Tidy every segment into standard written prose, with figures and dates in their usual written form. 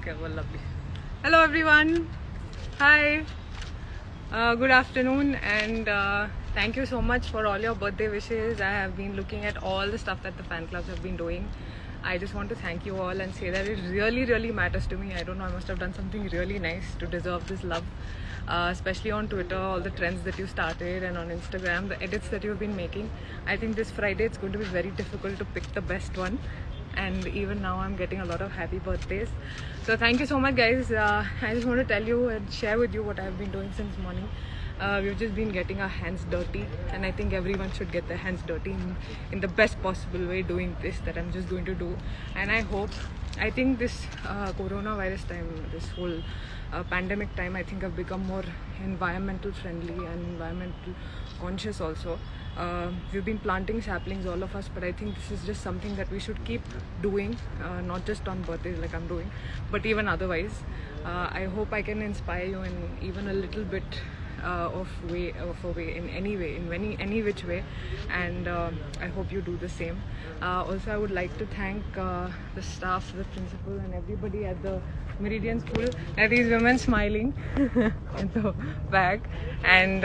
Okay, well, lovely. Hello everyone. Hi. Good afternoon and thank you so much for all your birthday wishes. I have been looking at all the stuff that the fan clubs have been doing. I just want to thank you all and say that it really matters to me. I don't know, I must have done something really nice to deserve this love. Especially on Twitter, all the trends that you started, and on Instagram, the edits that you've been making. I think this Friday it's going to be very difficult to pick the best one. And even now I'm getting a lot of happy birthdays. So thank you so much, guys. I just want to tell you and share with you what I've been doing since morning. We've just been getting our hands dirty, and I think everyone should get their hands dirty in the best possible way, doing this that I'm just going to do. And I think this coronavirus time, this whole pandemic time, I think I've become more environmental friendly and environmental conscious also. We've been planting saplings, all of us, but I think this is just something that we should keep doing, not just on birthdays like I'm doing, but even otherwise. I hope I can inspire you in even a little bit of a way, in any which way, and I hope you do the same. Also, I would like to thank the staff, the principal, and everybody at the Meridian School. There are these women smiling at the back, and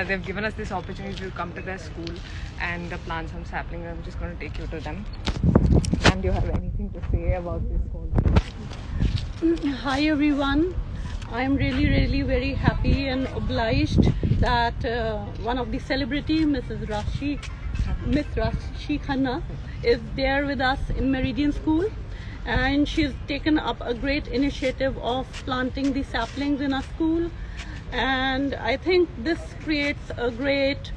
they've given us this opportunity to come to their school and plant some saplings. I'm just going to take you to them. And do you have anything to say about this whole thing? Hi everyone. I am really very happy and obliged that one of the celebrity, Miss Rashi Khanna, is there with us in Meridian School, and she's taken up a great initiative of planting the saplings in our school. And I think this creates a great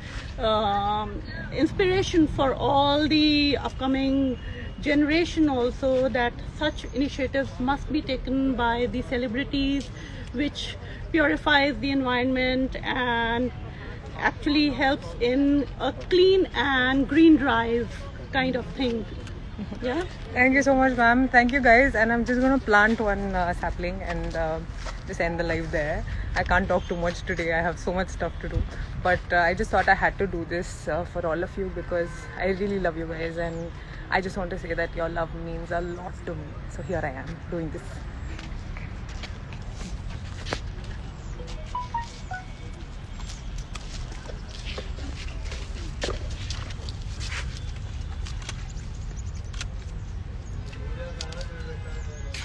inspiration for all the upcoming generation also, that such initiatives must be taken by the celebrities, which purifies the environment and actually helps in a clean and green drive kind of thing. Yeah. Thank you so much, ma'am. Thank you, guys. And I'm just going to plant one sapling and just end the live there. I can't talk too much today. I have so much stuff to do. But I just thought I had to do this for all of you, because I really love you guys. And I just want to say that your love means a lot to me. So here I am doing this.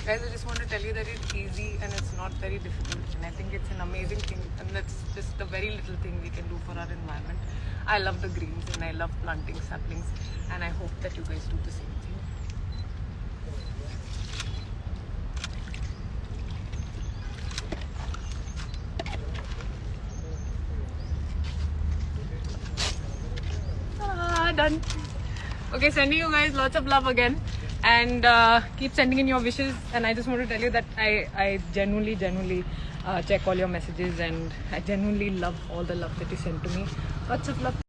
Guys, I just want to tell you that it's easy and it's not very difficult, and I think it's an amazing thing, and that's just a very little thing we can do for our environment. I love the greens and I love planting saplings, and I hope that you guys do the same thing. Done. Okay, sending you guys lots of love again, and keep sending in your wishes. And I just want to tell you that I genuinely check all your messages, and I genuinely love all the love that you send to me. Lots of love.